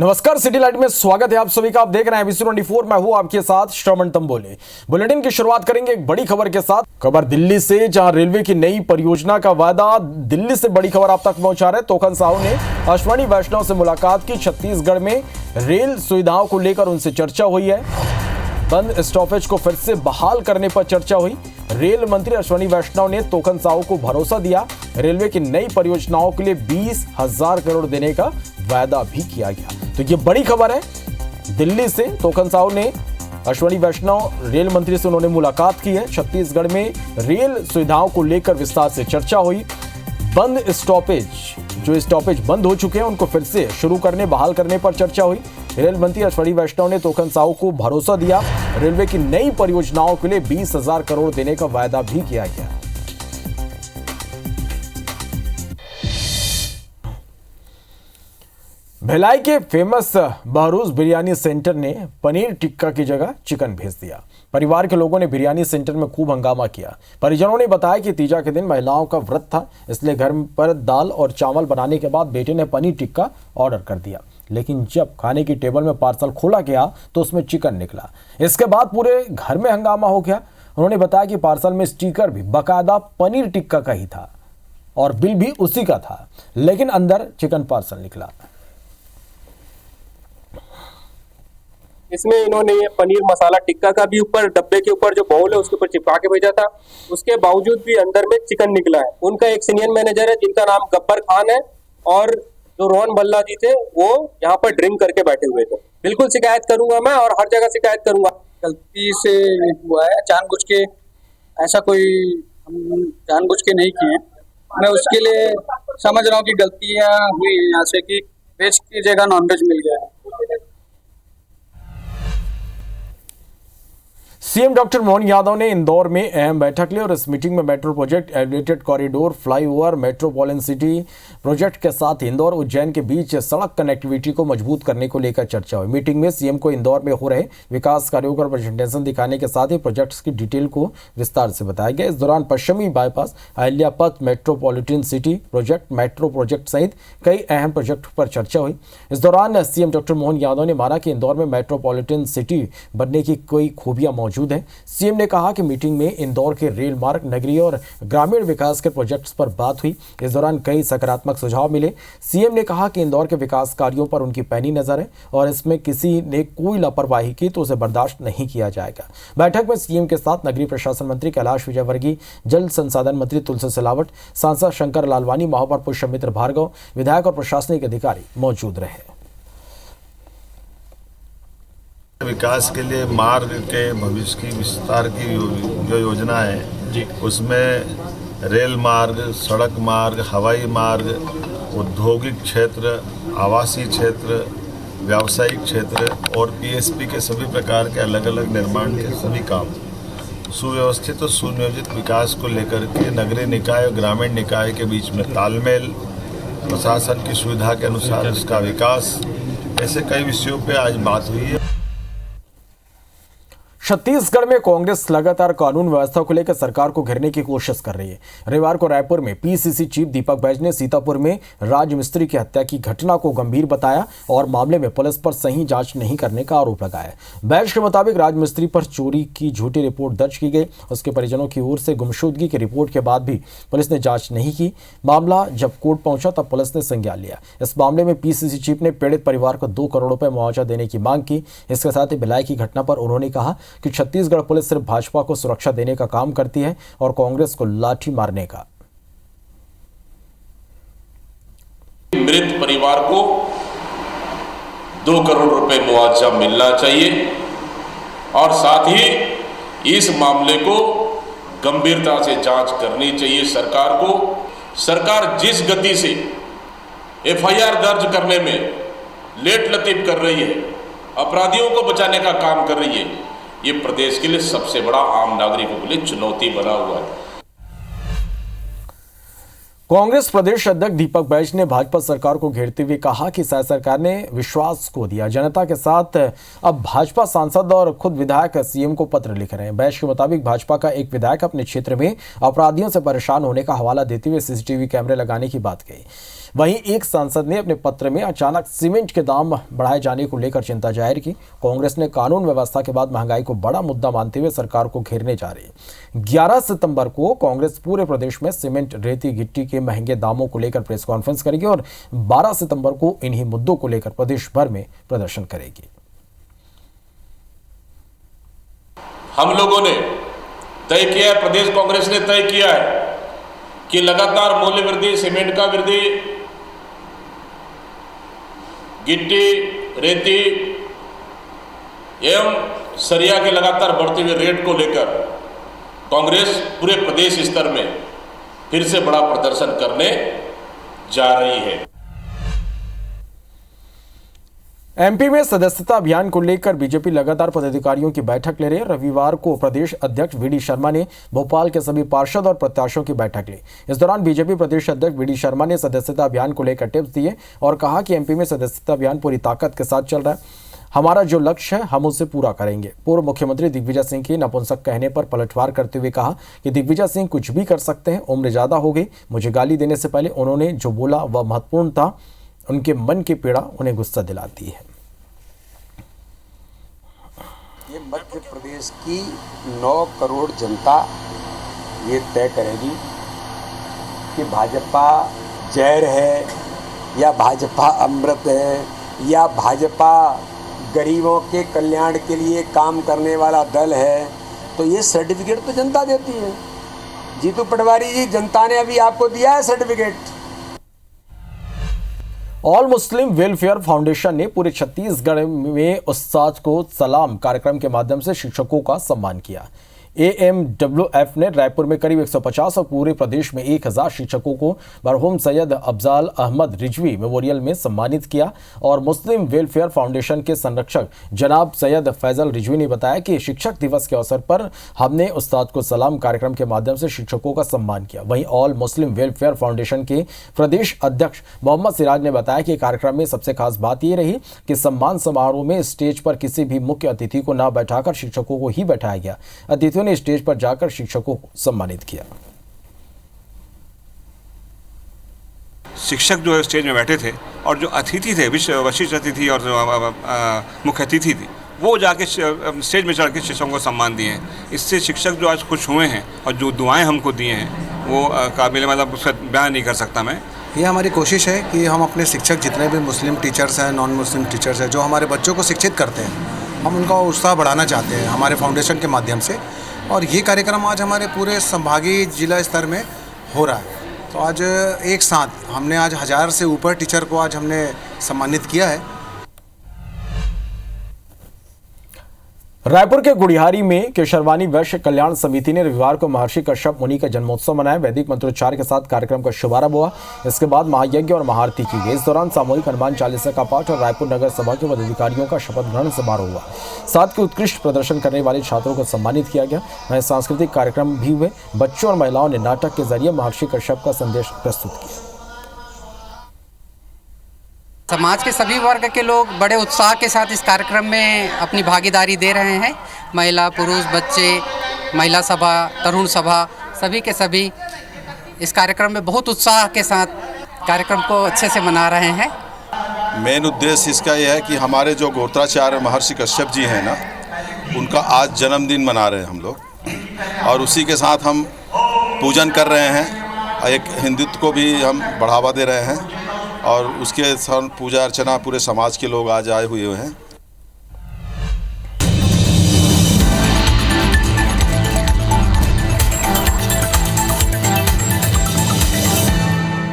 नमस्कार, city light में स्वागत है आप सभी का। आप देख रहे हैं एबीसी 24। मैं हूं आपके साथ श्रवण तंबोले। बुलेटिन की शुरुआत करेंगे एक बड़ी खबर के साथ। खबर दिल्ली से, जहां रेलवे की नई परियोजना का वादा। दिल्ली से बड़ी खबर आप तक पहुंचा रहे तोखन साहू ने अश्विनी वैष्णव से मुलाकात की। छत्तीसगढ़ में रेल सुविधाओं को लेकर उनसे चर्चा हुई है। बंद स्टॉपेज को फिर से बहाल करने पर चर्चा हुई। रेल मंत्री अश्विनी वैष्णव ने तोखन साहू को भरोसा दिया। रेलवे की नई परियोजनाओं के लिए 20,000 करोड़ देने का वादा भी किया गया। तो ये बड़ी खबर है। दिल्ली से तोखन साहू ने अश्विनी वैष्णव रेल मंत्री से उन्होंने मुलाकात की है। छत्तीसगढ़ में रेल सुविधाओं को लेकर विस्तार से चर्चा हुई। बंद स्टॉपेज बंद हो चुके हैं, उनको फिर से शुरू करने, बहाल करने पर चर्चा हुई। रेल मंत्री अश्विनी वैष्णव ने तोखन साहू को भरोसा दिया। रेलवे की नई परियोजनाओं के लिए 20,000 करोड़ देने का वादा भी किया गया। भिलाई के फेमस बहरूज बिरयानी सेंटर ने पनीर टिक्का की जगह चिकन भेज दिया। परिवार के लोगों ने बिरयानी सेंटर में खूब हंगामा किया। परिजनों ने बताया कि तीजा के दिन महिलाओं का व्रत था, इसलिए घर पर दाल और चावल बनाने के बाद बेटे ने पनीर टिक्का ऑर्डर कर दिया। लेकिन जब खाने की टेबल में पार्सल खोला गया तो उसमें चिकन निकला। इसके बाद पूरे घर में हंगामा हो गया। उन्होंने बताया कि पार्सल में स्टिकर भी बाकायदा पनीर टिक्का का ही था और बिल भी उसी का था, लेकिन अंदर चिकन पार्सल निकला। इसमें इन्होंने ये पनीर मसाला टिक्का का भी ऊपर डब्बे के ऊपर जो बाउल है उसके ऊपर चिपका के भेजा था। उसके बावजूद भी अंदर में चिकन निकला है। उनका एक सीनियर मैनेजर है जिनका नाम गब्बर खान है, और जो रोहन भल्ला जी थे वो यहाँ पर ड्रिंक करके बैठे हुए थे। बिल्कुल शिकायत करूंगा मैं, और हर जगह शिकायत करूंगा। गलती से हुआ है, जानबूझ के ऐसा कोई हम जानबूझ के नहीं किए। मैं उसके लिए समझ रहा हूँ कि गलतियाँ हुई हैं यहाँ से, कि वेज की जगह नॉनवेज मिल गया है। सीएम डॉक्टर मोहन यादव ने इंदौर में अहम बैठक ली और इस मीटिंग में metro project, elevated corridor, flyover, metropolitan city project के साथ इंदौर उज्जैन के बीच सड़क कनेक्टिविटी को मजबूत करने को लेकर चर्चा हुई। मीटिंग में सीएम को इंदौर में हो रहे विकास कार्यों का प्रेजेंटेशन दिखाने के साथ ही प्रोजेक्ट्स की डिटेल को विस्तार से बताया गया। इस दौरान पश्चिमी बाईपास, अहिल्या पथ, metropolitan city project, metro project सहित कई अहम प्रोजेक्ट पर चर्चा हुई। इस दौरान सीएम डॉक्टर मोहन यादव ने माना कि इंदौर में मेट्रोपॉलिटन सिटी बनने की कई खूबियां मौजूद है। सीएम ने कहा कि मीटिंग में इंदौर के रेल मार्ग, नगरीय और ग्रामीण विकास के प्रोजेक्ट्स पर बात हुई। इस दौरान कई सकारात्मक सुझाव मिले। सीएम ने कहा कि इंदौर के विकास कार्यों पर उनकी पैनी नजर है और इसमें किसी ने कोई लापरवाही की तो उसे बर्दाश्त नहीं किया जाएगा। बैठक में सीएम के साथ नगरीय प्रशासन मंत्री कैलाश विजयवर्गीय, जल संसाधन मंत्री तुलसी सिलावट, सांसद शंकर लालवानी, महापौर पुष्यमित्र भार्गव, विधायक और प्रशासनिक अधिकारी मौजूद रहे। विकास के लिए मार्ग के भविष्य की विस्तार की जो योजना है उसमें रेल मार्ग, सड़क मार्ग, हवाई मार्ग, औद्योगिक क्षेत्र, आवासीय क्षेत्र, व्यावसायिक क्षेत्र और पीएसपी के सभी प्रकार के अलग अलग निर्माण के सभी काम सुव्यवस्थित और सुनियोजित विकास को लेकर के नगरीय निकाय और ग्रामीण निकाय के बीच में तालमेल, प्रशासन की सुविधा के अनुसार उसका विकास, ऐसे कई विषयों पर आज बात हुई है। छत्तीसगढ़ में कांग्रेस लगातार कानून व्यवस्था को लेकर सरकार को घेरने की कोशिश कर रही है। रविवार को रायपुर में पीसीसी चीफ दीपक बैज ने सीतापुर में राजमिस्त्री की हत्या की घटना को गंभीर बताया और मामले में पुलिस पर सही जांच नहीं करने का आरोप लगाया। बैज के मुताबिक राजमिस्त्री पर चोरी की झूठी रिपोर्ट दर्ज की गई। उसके परिजनों की ओर से गुमशुदगी की रिपोर्ट के बाद भी पुलिस ने जांच नहीं की। मामला जब कोर्ट पहुंचा तब पुलिस ने संज्ञान लिया। इस मामले में पीसीसी चीफ ने पीड़ित परिवार को 2 करोड़ रुपए मुआवजा देने की मांग की। इसके साथ ही भिलाई की घटना पर उन्होंने कहा कि छत्तीसगढ़ पुलिस सिर्फ भाजपा को सुरक्षा देने का काम करती है और कांग्रेस को लाठी मारने का। मृत परिवार को 2 करोड़ रुपए मुआवजा मिलना चाहिए और साथ ही इस मामले को गंभीरता से जांच करनी चाहिए सरकार को। सरकार जिस गति से एफआईआर दर्ज करने में लेट लतीफ कर रही है, अपराधियों को बचाने का काम कर रही है, ये प्रदेश के लिए सबसे बड़ा आम नागरिकों के लिए चुनौती बना हुआ है। कांग्रेस प्रदेश अध्यक्ष दीपक बैज ने भाजपा सरकार को घेरते हुए कहा कि सरकार ने विश्वास खो दिया जनता के साथ। अब भाजपा सांसद और खुद विधायक सीएम को पत्र लिख रहे हैं। बैज के मुताबिक भाजपा का एक विधायक अपने क्षेत्र में अपराधियों से परेशान होने का हवाला देते हुए सीसीटीवी कैमरे लगाने की बात कही। वहीं एक सांसद ने अपने पत्र में अचानक सीमेंट के दाम बढ़ाए जाने को लेकर चिंता जाहिर की। कांग्रेस ने कानून व्यवस्था के बाद महंगाई को बड़ा मुद्दा मानते हुए सरकार को घेरने जा रही है। 11 सितंबर को कांग्रेस पूरे प्रदेश में सीमेंट, रेती, गिट्टी के महंगे दामों को लेकर प्रेस कॉन्फ्रेंस करेगी और 12 सितंबर को इन्हीं मुद्दों को लेकर प्रदेश भर में प्रदर्शन करेगी। हम लोगों ने तय किया है, प्रदेश कांग्रेस ने तय किया है कि लगातार मूल्य वृद्धि, सीमेंट का वृद्धि, गिट्टी, रेती एवं सरिया के लगातार बढ़ते हुए रेट को लेकर कांग्रेस पूरे प्रदेश स्तर में फिर से बड़ा प्रदर्शन करने जा रही है। एमपी में सदस्यता अभियान को लेकर बीजेपी लगातार पदाधिकारियों की बैठक ले रही है। रविवार को प्रदेश अध्यक्ष वीडी शर्मा ने भोपाल के सभी पार्षद और प्रत्याशियों की बैठक ली। इस दौरान बीजेपी प्रदेश अध्यक्ष वीडी शर्मा ने सदस्यता अभियान को लेकर टिप्स दिए और कहा कि एमपी में सदस्यता अभियान पूरी ताकत के साथ चल रहा है। हमारा जो लक्ष्य है हम उसे पूरा करेंगे। पूर्व मुख्यमंत्री दिग्विजय सिंह के नपुंसक कहने पर पलटवार करते हुए कहा कि दिग्विजय सिंह कुछ भी कर सकते हैं, उम्र ज्यादा हो गई। मुझे गाली देने से पहले उन्होंने जो बोला वह महत्वपूर्ण था। उनके मन की पीड़ा उन्हें गुस्सा दिलाती है। ये मध्य प्रदेश की 9 करोड़ जनता ये तय करेगी कि भाजपा जहर है या भाजपा अमृत है या भाजपा गरीबों के कल्याण के लिए काम करने वाला दल है। तो ये सर्टिफिकेट तो जनता देती है। जीतू पटवारी जी, जनता ने अभी आपको दिया है सर्टिफिकेट। ऑल मुस्लिम वेलफेयर फाउंडेशन ने पूरे छत्तीसगढ़ में उस्ताद को सलाम कार्यक्रम के माध्यम से शिक्षकों का सम्मान किया। AMWF ने रायपुर में करीब 150 और पूरे प्रदेश में 1000 शिक्षकों को मरहूम सैयद अफजाल अहमद रिजवी मेमोरियल में सम्मानित किया। और मुस्लिम वेलफेयर फाउंडेशन के संरक्षक जनाब सैयद फैजल रिजवी ने बताया कि शिक्षक दिवस के अवसर पर हमने उस्ताद को सलाम कार्यक्रम के माध्यम से शिक्षकों का सम्मान किया। वहीं ऑल मुस्लिम वेलफेयर फाउंडेशन के प्रदेश अध्यक्ष मोहम्मद सिराज ने बताया कि कार्यक्रम में सबसे खास बात यह रही कि सम्मान समारोह में स्टेज पर किसी भी मुख्य अतिथि को न बैठाकर शिक्षकों को ही बैठाया गया। अतिथियों ने स्टेज पर जाकर शिक्षकों को सम्मानित किया। शिक्षक जो है स्टेज में बैठे थे और जो अतिथि थे, विशिष्ट अतिथि और मुख्य अतिथि थी, वो जाके स्टेज में चढ़ के शिक्षकों को सम्मान दिए हैं। इससे शिक्षक जो आज खुश हुए हैं और जो दुआएं हमको दिए हैं वो काबिल मतलब उसका बयान नहीं कर सकता मैं। ये हमारी कोशिश है कि हम अपने शिक्षक जितने भी मुस्लिम टीचर्स हैं, नॉन मुस्लिम टीचर्स हैं, जो हमारे बच्चों को शिक्षित करते हैं, हम उनका उत्साह बढ़ाना चाहते हैं हमारे फाउंडेशन के माध्यम से। और ये कार्यक्रम आज हमारे पूरे संभागीय जिला स्तर में हो रहा है। तो आज एक साथ हमने आज 1000 से ऊपर टीचर को आज हमने सम्मानित किया है। रायपुर के गुड़ियारी में केशरवानी वैश्य कल्याण समिति ने रविवार को महर्षि कश्यप मुनि का जन्मोत्सव मनाया। वैदिक मंत्रोच्चार के साथ कार्यक्रम का शुभारंभ हुआ। इसके बाद महायज्ञ और महाआरती की गई। इस दौरान सामूहिक हनुमान चालीसा का पाठ और रायपुर नगर सभा के पदाधिकारियों का शपथ ग्रहण समारोह हुआ। साथ ही उत्कृष्ट प्रदर्शन करने वाले छात्रों को सम्मानित किया गया। वहीं सांस्कृतिक कार्यक्रम भी हुए। बच्चों और महिलाओं ने नाटक के जरिए महर्षि कश्यप का संदेश प्रस्तुत किया। समाज के सभी वर्ग के लोग बड़े उत्साह के साथ इस कार्यक्रम में अपनी भागीदारी दे रहे हैं। महिला, पुरुष, बच्चे, महिला सभा, तरुण सभा, सभी के सभी इस कार्यक्रम में बहुत उत्साह के साथ कार्यक्रम को अच्छे से मना रहे हैं। मेन उद्देश्य इसका यह है कि हमारे जो गोत्राचार्य महर्षि कश्यप जी हैं ना, उनका आज जन्मदिन मना रहे हैं हम लोग और उसी के साथ हम पूजन कर रहे हैं। एक हिंदुत्व को भी हम बढ़ावा दे रहे हैं और उसके पूजा अर्चना पूरे समाज के लोग आज आए हुए हैं।